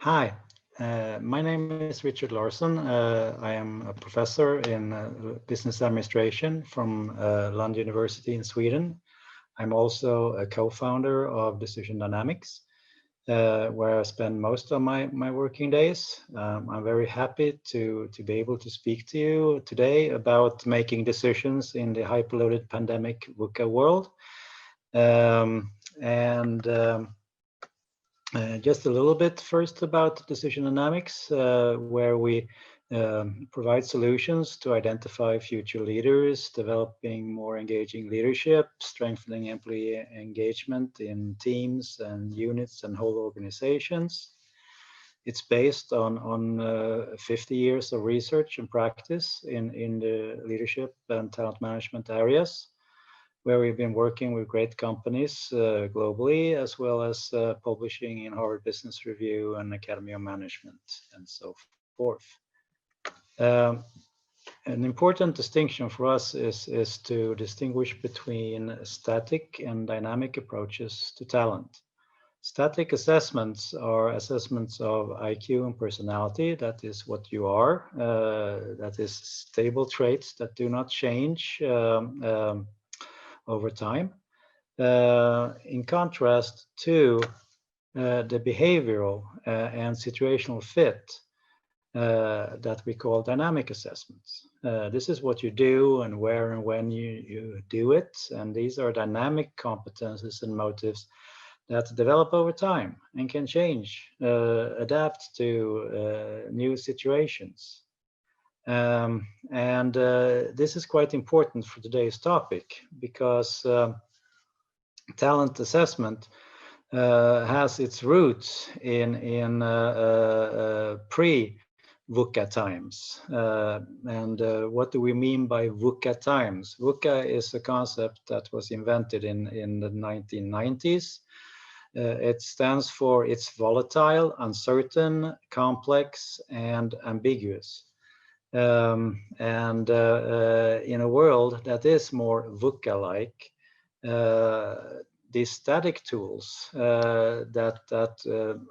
Hi, my name is Rikard Larsson. I am a professor in business administration from Lund University in Sweden. I'm also a co-founder of Decision Dynamics, where I spend most of my working days. I'm very happy to be able to speak to you today about making decisions in the hyperloaded pandemic VUCA world. Just a little bit first about Decision Dynamics, where we provide solutions to identify future leaders, developing more engaging leadership, strengthening employee engagement in teams and units and whole organizations. It's based on 50 years of research and practice in the leadership and talent management areas, where we've been working with great companies globally, as well as publishing in Harvard Business Review and Academy of Management and so forth. An important distinction for us is to distinguish between static and dynamic approaches to talent. Static assessments are assessments of IQ and personality. That is what you are. That is stable traits that do not change over time, in contrast to the behavioral and situational fit that we call dynamic assessments. This is what you do and where and when you do it, and these are dynamic competences and motives that develop over time and can change, adapt to new situations. This is quite important for today's topic because talent assessment has its roots in pre-VUCA times. What do we mean by VUCA times? VUCA is a concept that was invented in the 1990s. It stands for it's volatile, uncertain, complex, and ambiguous. In a world that is more VUCA-like, these static tools that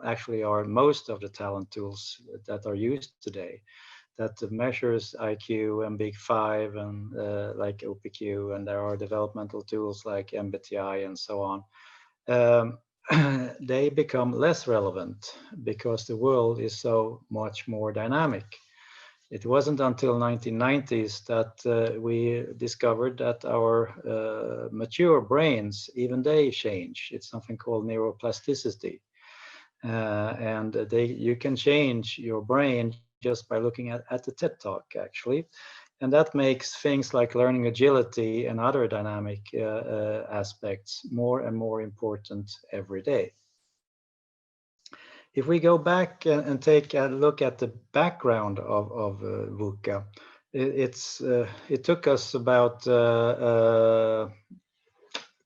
actually are most of the talent tools that are used today, that measures IQ and Big Five and like OPQ, and there are developmental tools like MBTI and so on, they become less relevant because the world is so much more dynamic. It wasn't until 1990s that we discovered that our mature brains, even they change. It's something called neuroplasticity. You can change your brain just by looking at the TED Talk, actually. And that makes things like learning agility and other dynamic aspects more and more important every day. If we go back and take a look at the background of VUCA, it took us about a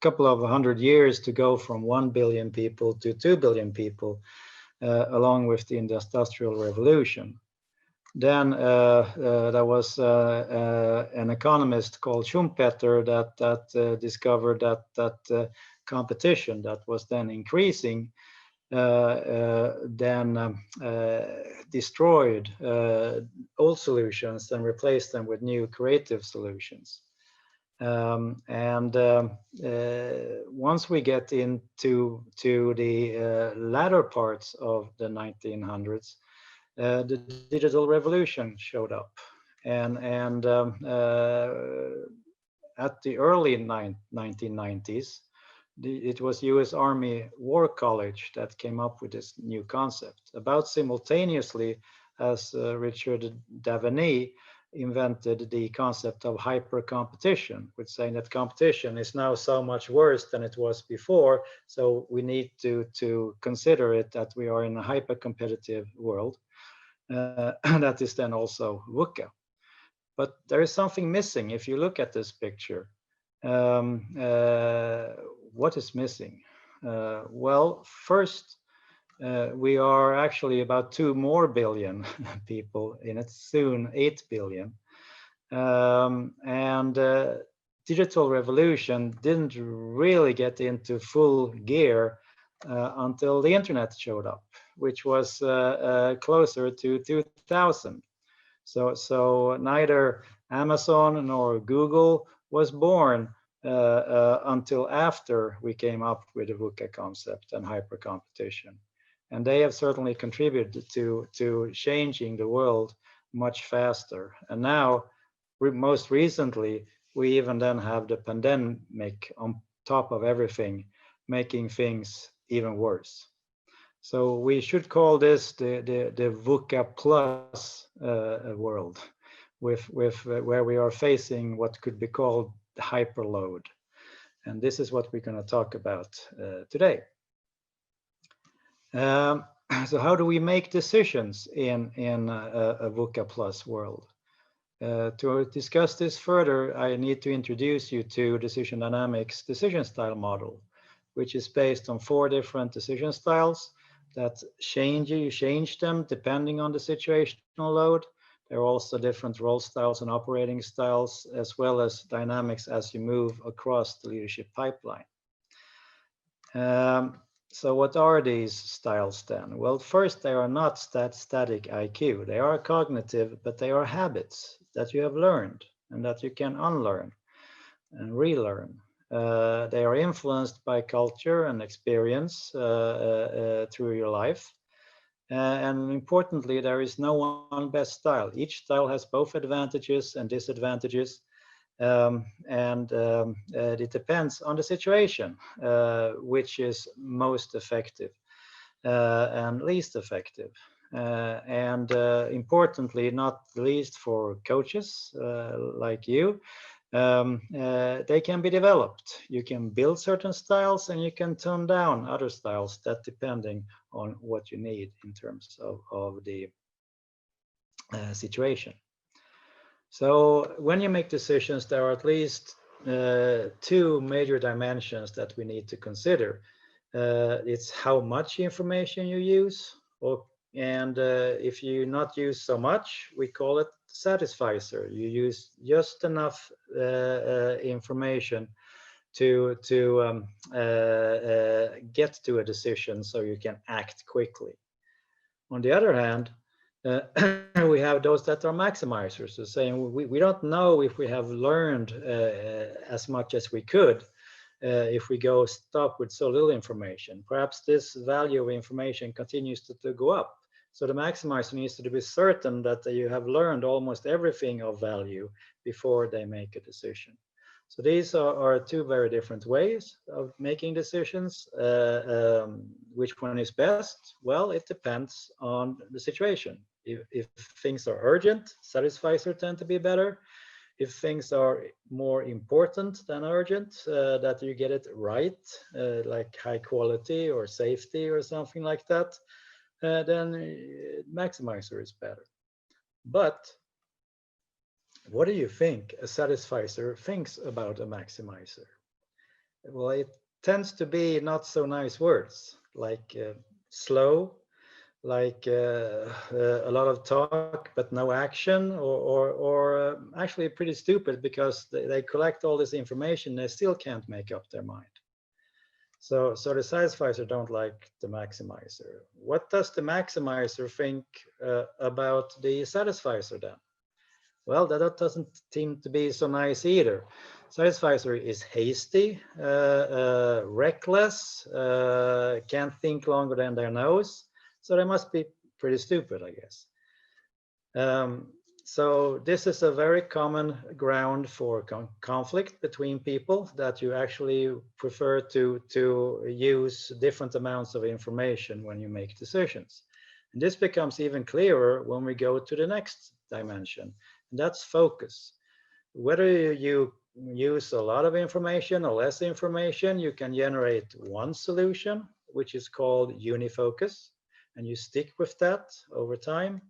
couple of 100 years to go from 1 billion people to 2 billion people, along with the Industrial Revolution. Then there was an economist called Schumpeter that discovered that competition that was then increasing destroyed old solutions and replaced them with new creative solutions. Once we get into the latter parts of the 1900s, the digital revolution showed up, and at the early 1990s, it was U.S. Army War College that came up with this new concept. About simultaneously as Richard Daveny invented the concept of hyper-competition, which saying that competition is now so much worse than it was before, so we need to consider it that we are in a hyper-competitive world. That is then also VUCA. But there is something missing if you look at this picture. What is missing? Well, first, we are actually about 2 more billion people in it, soon 8 billion. Digital revolution didn't really get into full gear until the internet showed up. which was closer to 2000. So neither Amazon nor Google was born until after we came up with the VUCA concept and hypercompetition. And they have certainly contributed to changing the world much faster. And now, most recently, we even then have the pandemic on top of everything, making things even worse. So we should call this the VUCA plus world, where we are facing what could be called hyperload. And this is what we're going to talk about today. So how do we make decisions in a VUCA plus world? To discuss this further, I need to introduce you to Decision Dynamics decision style model, which is based on 4 different decision styles that you change them depending on the situational load. There are also different role styles and operating styles, as well as dynamics as you move across the leadership pipeline. So what are these styles then? Well, first, they are not static IQ. They are cognitive, but they are habits that you have learned and that you can unlearn and relearn. They are influenced by culture and experience through your life. And importantly, there is no one best style. Each style has both advantages and disadvantages. It depends on the situation, which is most effective and least effective. Importantly, not least for coaches like you, they can be developed. You can build certain styles and you can tone down other styles, that depending on what you need in terms of the situation. So when you make decisions, there are at least 2 major dimensions that we need to consider. It's how much information you use, and if you not use so much, we call it satisficer. You use just enough information to get to a decision so you can act quickly. On the other hand, we have those that are maximizers, so saying we don't know if we have learned as much as we could if we stop with so little information. Perhaps this value of information continues to go up. So the maximizer needs to be certain that you have learned almost everything of value before they make a decision. So these are 2 very different ways of making decisions. Which one is best? Well, it depends on the situation. If things are urgent, satisficer tend to be better. If things are more important than urgent, that you get it right, like high quality or safety or something like that, then maximizer is better. But what do you think a satisficer thinks about a maximizer? Well, it tends to be not so nice words, like slow, like a lot of talk but no action, or actually pretty stupid because they collect all this information, they still can't make up their mind. So the satisficer don't like the maximizer. What does the maximizer think about the satisficer then? Well, that doesn't seem to be so nice either. Satisficer is hasty, reckless, can't think longer than their nose. So they must be pretty stupid, I guess. So this is a very common ground for conflict between people, that you actually prefer to use different amounts of information when you make decisions. And this becomes even clearer when we go to the next dimension, and that's focus. Whether you use a lot of information or less information, you can generate one solution, which is called unifocus, and you stick with that over time.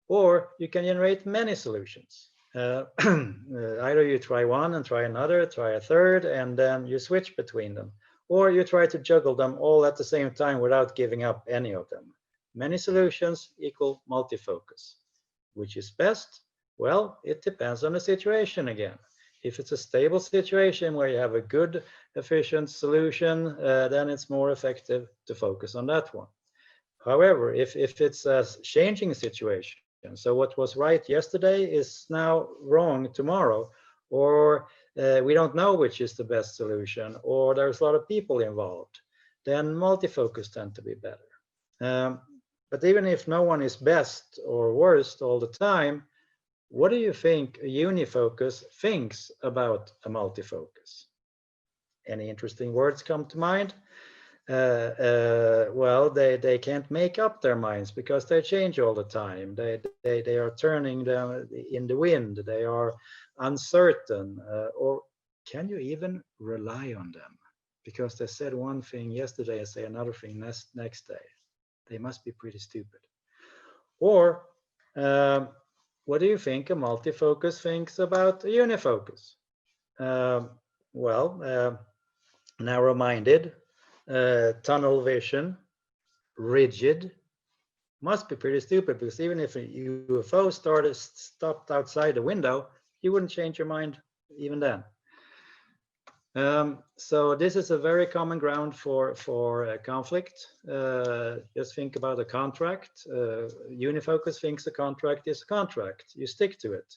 Or you can generate many solutions. Either you try one and try another, try a third, and then you switch between them. Or you try to juggle them all at the same time without giving up any of them. Many solutions equal multifocus. Which is best? Well, it depends on the situation again. If it's a stable situation where you have a good, efficient solution, then it's more effective to focus on that one. However, if it's a changing situation, so what was right yesterday is now wrong tomorrow, or we don't know which is the best solution, or there's a lot of people involved, then multi-focus tend to be better. But even if no one is best or worst all the time, what do you think a unifocus thinks about a multifocus? Any interesting words come to mind? Well, they can't make up their minds because they change all the time. They are turning them in the wind. They are uncertain. Or can you even rely on them? Because they said one thing yesterday and say another thing next day. They must be pretty stupid. Or what do you think a multifocus thinks about a unifocus? Well, narrow-minded, tunnel vision, rigid, must be pretty stupid, because even if a UFO stopped outside the window, you wouldn't change your mind even then. So this is a very common ground for conflict. Just think about a contract. Unifocus thinks a contract is a contract. You stick to it.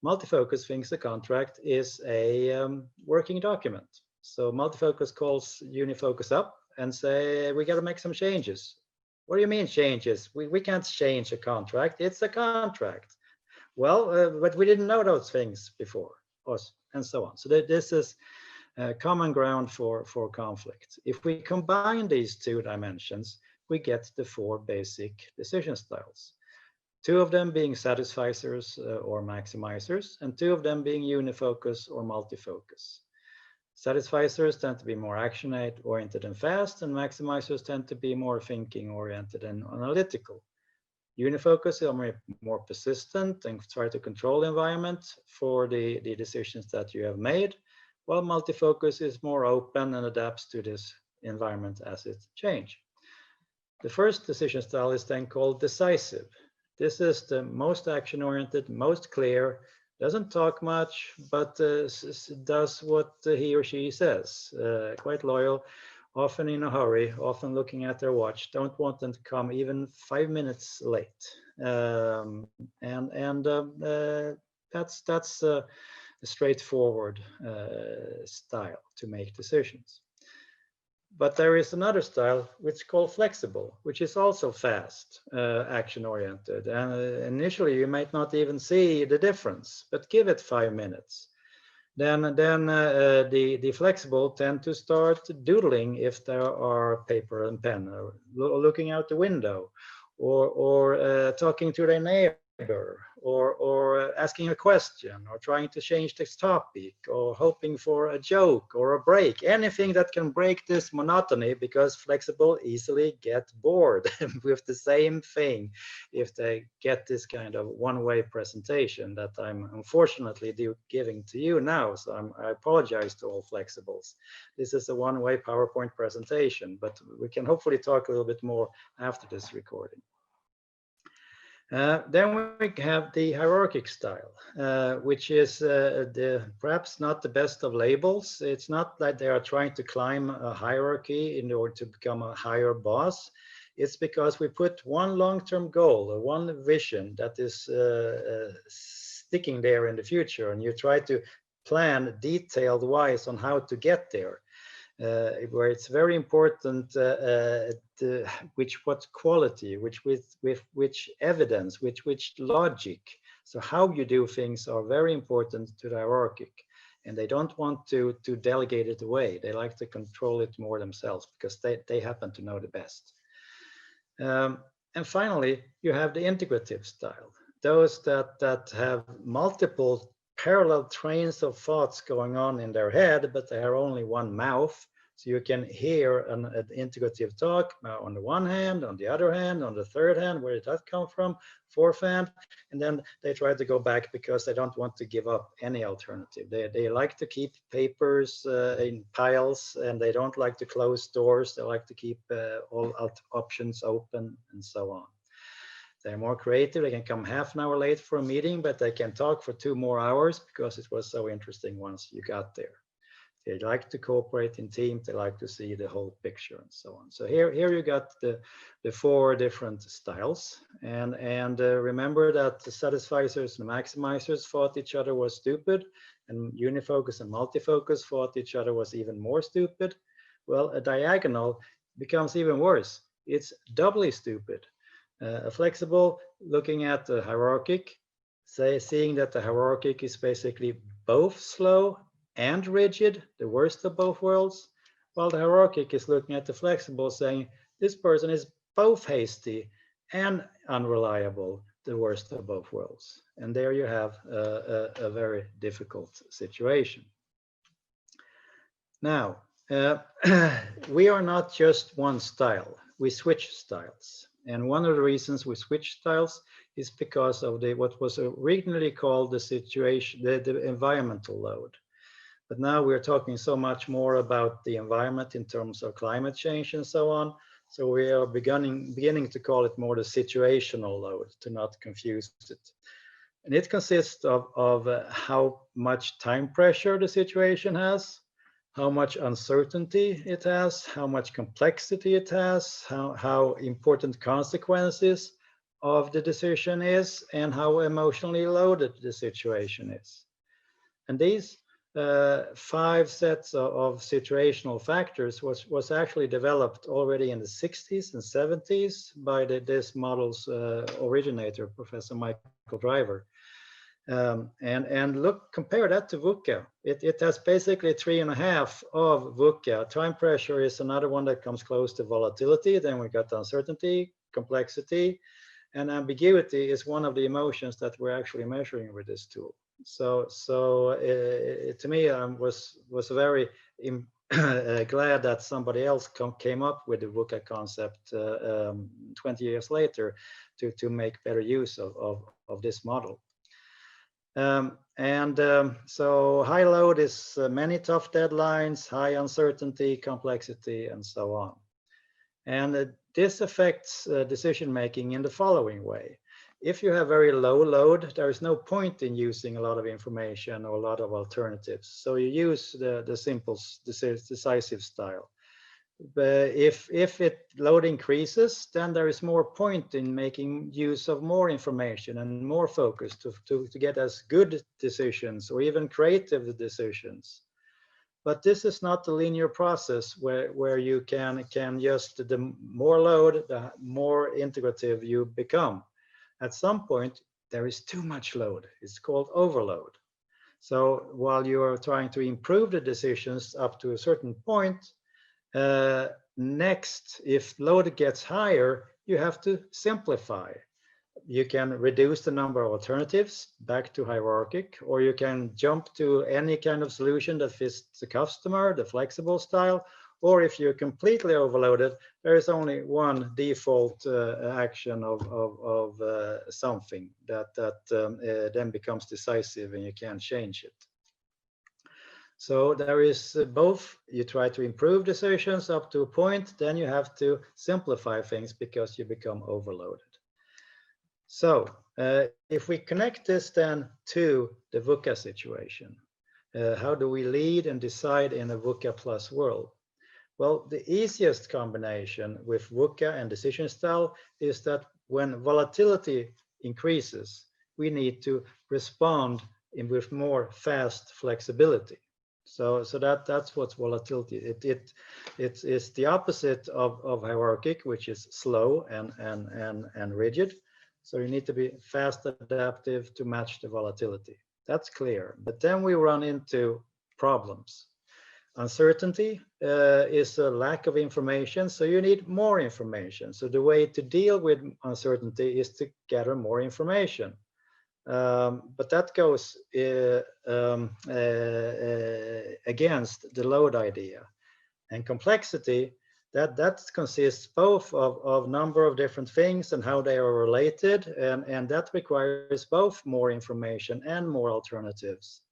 Multifocus thinks a contract is a working document. So multifocus calls unifocus up and say, we got to make some changes. What do you mean changes? We can't change a contract. It's a contract. Well, but we didn't know those things before, and so on. So this is common ground for conflict. If we combine these two dimensions, we get the four basic decision styles. Two of them being satisficers or maximizers, and two of them being unifocus or multifocus. Satisficers tend to be more action-oriented and fast, and maximizers tend to be more thinking-oriented and analytical. Unifocus are more persistent and try to control the environment for the decisions that you have made, while multifocus is more open and adapts to this environment as it changes. The first decision style is then called decisive. This is the most action-oriented, most clear, doesn't talk much, but does what he or she says. Quite loyal, often in a hurry, often looking at their watch, don't want them to come even 5 minutes late. That's a straightforward style to make decisions. But there is another style which is called flexible, which is also fast, action-oriented. And initially you might not even see the difference, but give it 5 minutes. Then the flexible tend to start doodling if there are paper and pen, or looking out the window, or talking to their neighbor, or asking a question, or trying to change this topic, or hoping for a joke or a break, anything that can break this monotony, because flexible easily get bored with the same thing if they get this kind of one-way presentation that I'm unfortunately giving to you now. So I apologize to all flexibles. This is a one-way PowerPoint presentation, but we can hopefully talk a little bit more after this recording. Then we have the hierarchic style, which is perhaps not the best of labels. It's not that they are trying to climb a hierarchy in order to become a higher boss. It's because we put one long-term goal, one vision that is sticking there in the future, and you try to plan detailed wise on how to get there. Where it's very important what quality, with which evidence, which logic. So how you do things are very important to the hierarchic, and they don't want to delegate it away. They like to control it more themselves because they happen to know the best. And finally, you have the integrative style. Those that have multiple parallel trains of thoughts going on in their head, but they are only one mouth. So you can hear an integrative talk on the one hand, on the other hand, on the third hand, where did that come from? Fourth hand, and then they try to go back because they don't want to give up any alternative. They like to keep papers in piles, and they don't like to close doors. They like to keep all options open, and so on. They're more creative. They can come half an hour late for a meeting, but they can talk for 2 more hours because it was so interesting once you got there. They like to cooperate in teams. They like to see the whole picture and so on. So here you got the 4 different styles. And remember that the satisficers and maximizers thought each other was stupid, and unifocus and multifocus thought each other was even more stupid. Well, a diagonal becomes even worse. It's doubly stupid. A flexible, looking at the hierarchic, seeing that the hierarchic is basically both slow and rigid, the worst of both worlds, while the hierarchic is looking at the flexible, saying this person is both hasty and unreliable, the worst of both worlds. And there you have a very difficult situation. Now, we are not just one style, we switch styles. And one of the reasons we switch styles is because of what was originally called the situation, the environmental load. But now we're talking so much more about the environment in terms of climate change and so on. So we are beginning to call it more the situational load, to not confuse it. And it consists of how much time pressure the situation has, how much uncertainty it has, how much complexity it has, how important consequences of the decision is, and how emotionally loaded the situation is. And these 5 sets of situational factors was actually developed already in the 60s and 70s by this model's originator, Professor Michael Driver. And look, compare that to Vuca. It has basically 3.5 of Vuca. Time pressure is another one that comes close to volatility. Then we got uncertainty, complexity, and ambiguity is one of the emotions that we're actually measuring with this tool. So to me, I was very glad that somebody else came up with the Vuca concept 20 years later to make better use of this model. So high load is many tough deadlines, high uncertainty, complexity, and so on. And this affects decision making in the following way. If you have very low load, there is no point in using a lot of information or a lot of alternatives. So you use the simple decisive style. But if load increases, then there is more point in making use of more information and more focus to get as good decisions or even creative decisions. But this is not a linear process where you can just, the more load, the more integrative you become. At some point, there is too much load. It's called overload. So while you are trying to improve the decisions up to a certain point, next, if load gets higher, you have to simplify. You can reduce the number of alternatives back to hierarchic, or you can jump to any kind of solution that fits the customer, the flexible style, or if you're completely overloaded, there is only one default action of something that then becomes decisive and you can't change it. So there is both, you try to improve decisions up to a point, then you have to simplify things because you become overloaded. So if we connect this then to the Vuca situation, how do we lead and decide in a Vuca plus world? Well, the easiest combination with Vuca and decision style is that when volatility increases, we need to respond with more fast flexibility. So that's what's volatility. It's the opposite of hierarchic, which is slow and rigid. So you need to be fast adaptive to match the volatility. That's clear. But then we run into problems. Uncertainty is a lack of information, so you need more information. So the way to deal with uncertainty is to gather more information. But that goes against the load idea. And complexity, that consists both of number of different things and how they are related, and that requires both more information and more alternatives.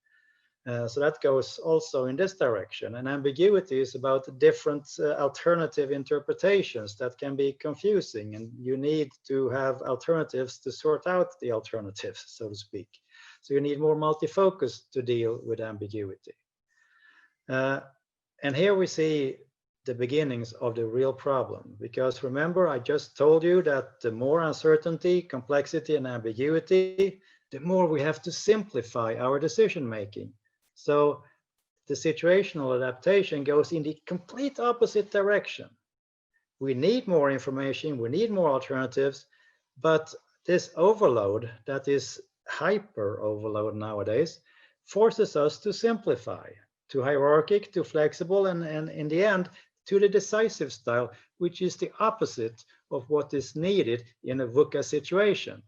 So that goes also in this direction. And ambiguity is about different alternative interpretations that can be confusing, and you need to have alternatives to sort out the alternatives, so to speak. So you need more multi-focus to deal with ambiguity. And here we see the beginnings of the real problem, because remember, I just told you that the more uncertainty, complexity, and ambiguity, the more we have to simplify our decision making. So the situational adaptation goes in the complete opposite direction. We need more information, we need more alternatives, but this overload that is hyper overload nowadays forces us to simplify, to hierarchic, to flexible, and in the end, to the decisive style, which is the opposite of what is needed in a VUCA situation.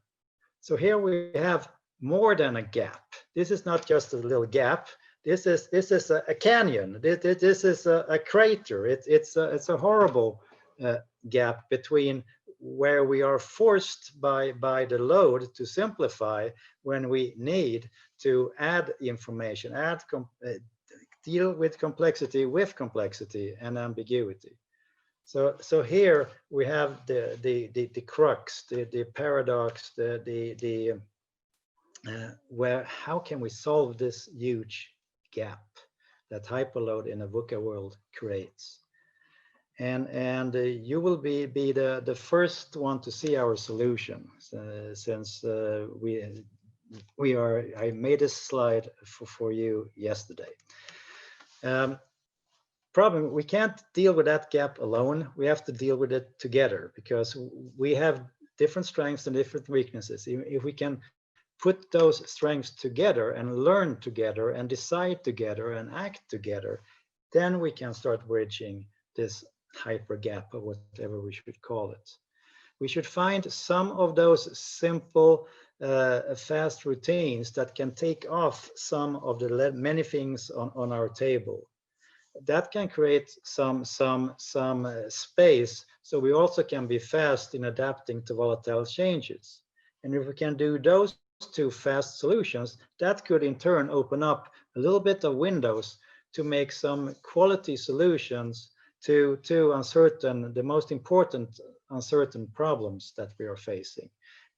So here we have more than a gap. This is not just a little gap. This is a canyon. This is a crater. It's a horrible gap between where we are forced by the load to simplify when we need to add information, deal with complexity and ambiguity. So here we have the crux, the paradox, where how can we solve this huge gap that hyperload in a VUCA world creates? And you will be the first one to see our solution, since I made a slide for you yesterday. Problem, we can't deal with that gap alone. We have to deal with it together, because we have different strengths and different weaknesses. If we can put those strengths together and learn together and decide together and act together, then we can start bridging this hyper gap, or whatever we should call it. We should find some of those simple, fast routines that can take off some of the many things on our table. That can create some space, so we also can be fast in adapting to volatile changes. And if we can do those two fast solutions, that could in turn open up a little bit of windows to make some quality solutions to the most important uncertain problems that we are facing.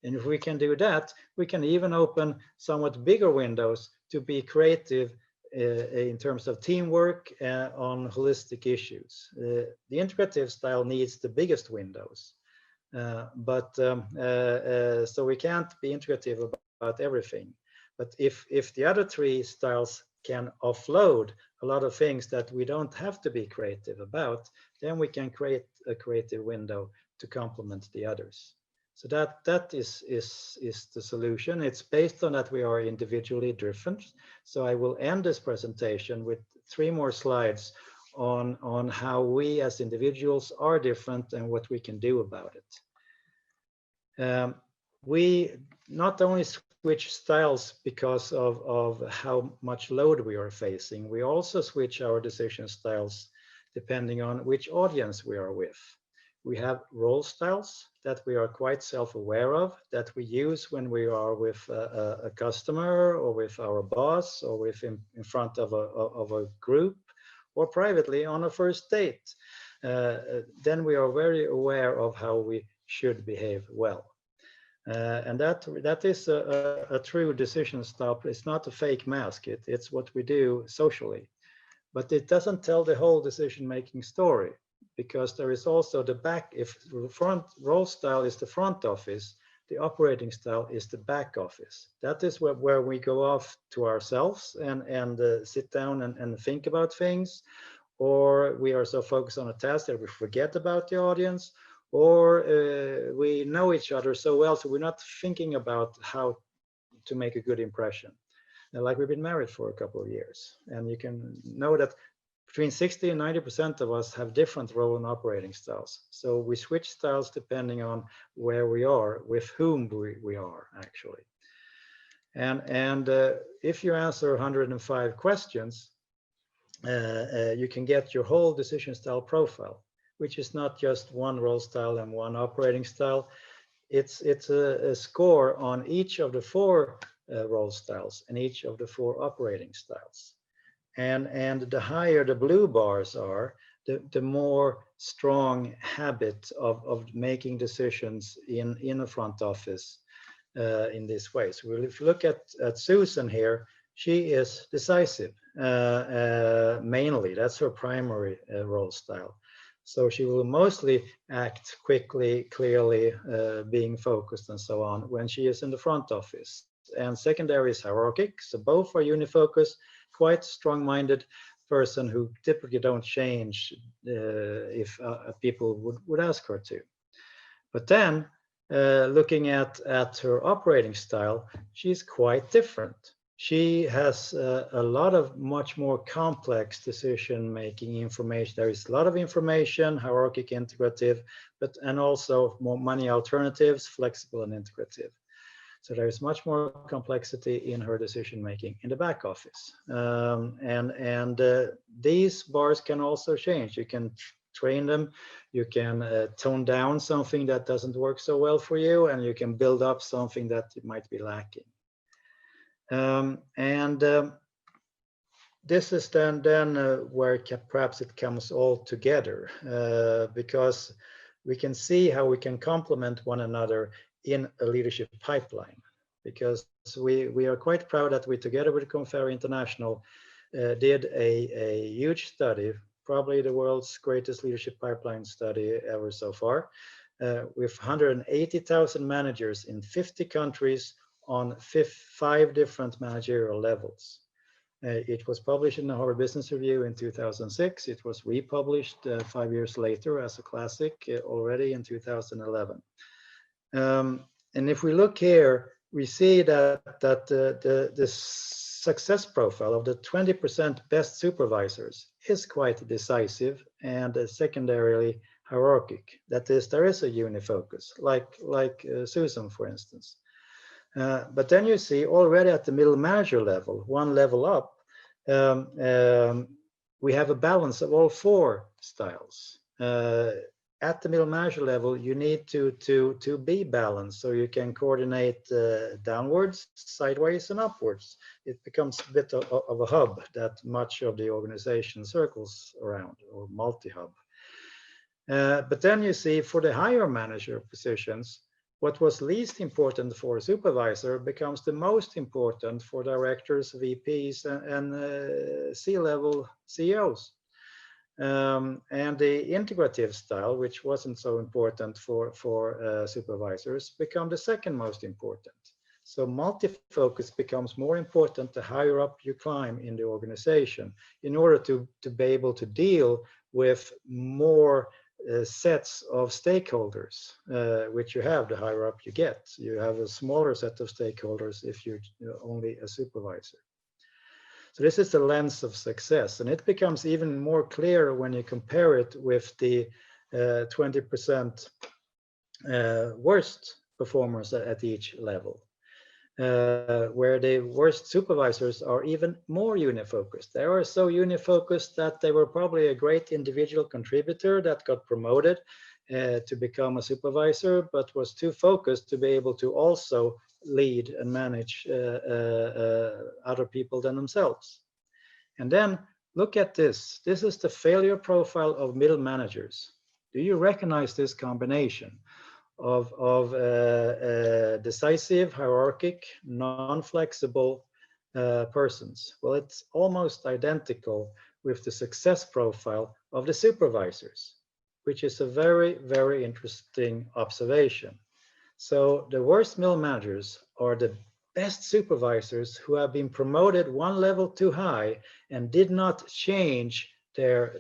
And if we can do that, we can even open somewhat bigger windows to be creative in terms of teamwork on holistic issues. The integrative style needs the biggest windows, so we can't be integrative about everything. But if the other three styles can offload a lot of things that we don't have to be creative about, then we can create a creative window to complement the others. So that is the solution. It's based on that we are individually different. So I will end this presentation with 3 more slides on how we as individuals are different and what we can do about it. We not only switch styles because of how much load we are facing, we also switch our decision styles depending on which audience we are with. We have role styles that we are quite self-aware of, that we use when we are with a customer or with our boss or with in front of a group or privately on a first date. Then we are very aware of how we should behave well. And that is a true decision style. It's not a fake mask. It's what we do socially. But it doesn't tell the whole decision-making story, because there is also the back. If front role style is the front office, the operating style is the back office. That is where we go off to ourselves and sit down and think about things, or we are so focused on a task that we forget about the audience, or we know each other so well, so we're not thinking about how to make a good impression. And like we've been married for a couple of years, and you can know that between 60 and 90% of us have different role and operating styles. So we switch styles depending on where we are, with whom we are actually. And if you answer 105 questions, you can get your whole decision style profile, which is not just one role style and one operating style. It's a score on each of the 4 role styles and each of the 4 operating styles. And the higher the blue bars are, the more strong habit of making decisions in a front office in this way. So if you look at Susan here, she is decisive, mainly. That's her primary role style. So she will mostly act quickly, clearly, being focused and so on when she is in the front office. And secondary is hierarchic. So both are unifocused, quite strong-minded person who typically don't change if people would ask her to. But then looking at her operating style, she's quite different. She has a lot of much more complex decision-making information. There is a lot of information, hierarchic, integrative, and also more money alternatives, flexible and integrative. So there is much more complexity in her decision-making in the back office. These bars can also change. You can train them, you can tone down something that doesn't work so well for you, and you can build up something that might be lacking. This is then where perhaps it comes all together, because we can see how we can complement one another in a leadership pipeline. Because we are quite proud that we, together with Confer International, did a huge study, probably the world's greatest leadership pipeline study ever so far, with 180,000 managers in 50 countries on 5 different managerial levels. It was published in the Harvard Business Review in 2006. It was republished 5 years later as a classic already in 2011. And if we look here, we see that the success profile of the 20% best supervisors is quite decisive and secondarily hierarchic. That is, there is a unifocus, like Susan, for instance. But then you see already at the middle manager level, one level up, we have a balance of all 4 styles. At the middle manager level, you need to be balanced so you can coordinate downwards, sideways, and upwards. It becomes a bit of a hub that much of the organization circles around, or multi-hub. But then you see for the higher manager positions, what was least important for a supervisor becomes the most important for directors, VPs, and C-level CEOs. And the integrative style, which wasn't so important for supervisors, become the second most important. So multi-focus becomes more important the higher up you climb in the organization in order to be able to deal with more sets of stakeholders, which you have the higher up you get. You have a smaller set of stakeholders if you're only a supervisor. So this is the lens of success, and it becomes even more clear when you compare it with the 20% worst performers at each level, where the worst supervisors are even more unifocused. They are so unifocused that they were probably a great individual contributor that got promoted to become a supervisor, but was too focused to be able to also lead and manage other people than themselves. And then look at this. This is the failure profile of middle managers. Do you recognize this combination of decisive, hierarchic, non-flexible persons? Well, it's almost identical with the success profile of the supervisors, which is a very, very interesting observation. So the worst middle managers are the best supervisors who have been promoted one level too high and did not change their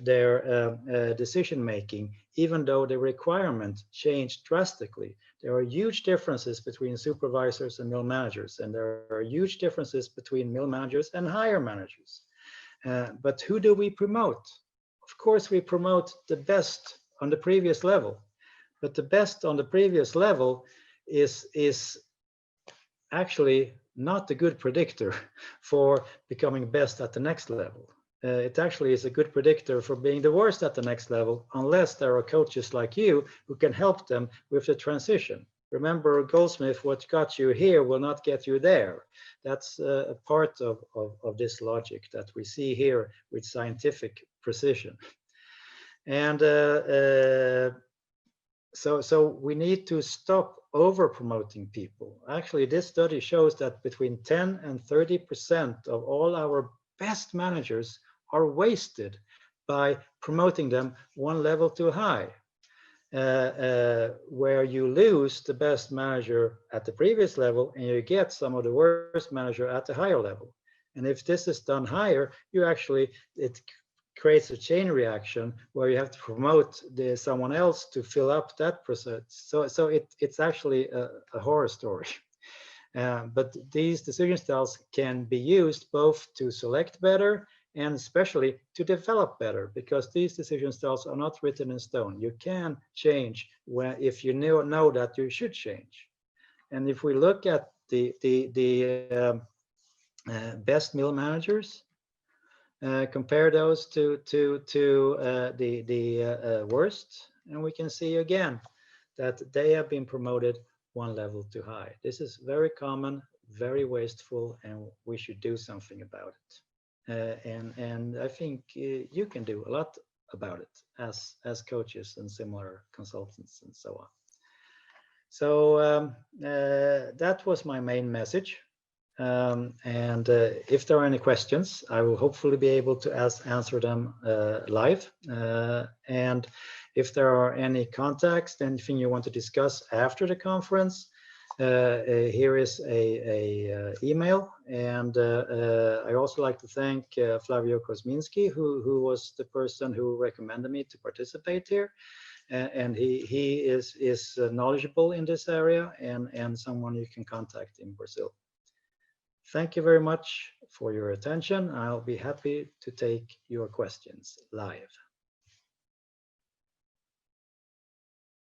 decision making, even though the requirement changed drastically. There are huge differences between supervisors and middle managers, and there are huge differences between middle managers and higher managers. But who do we promote? Of course, we promote the best on the previous level, but the best on the previous level is actually not a good predictor for becoming best at the next level. It actually is a good predictor for being the worst at the next level, unless there are coaches like you who can help them with the transition. Remember Goldsmith, what got you here will not get you there. That's a part of this logic that we see here with scientific precision. And so we need to stop over promoting people. Actually, this study shows that between 10 and 30% of all our best managers are wasted by promoting them one level too high, where you lose the best manager at the previous level and you get some of the worst manager at the higher level. And if this is done higher, it creates a chain reaction where you have to promote someone else to fill up that process. So it's actually a horror story. But these decision styles can be used both to select better and especially to develop better, because these decision styles are not written in stone. You can change if you know that you should change. And if we look at the best middle managers, compare those to the worst, and we can see again that they have been promoted one level too high. This is very common, very wasteful, and we should do something about it. And I think you can do a lot about it as coaches and similar consultants and so on. So that was my main message. And if there are any questions, I will hopefully be able to answer them live. And if there are any contacts, anything you want to discuss after the conference, here is a email. And I also like to thank Flavio Kosminski, who was the person who recommended me to participate here. And he is knowledgeable in this area and someone you can contact in Brazil. Thank you very much for your attention. I'll be happy to take your questions live.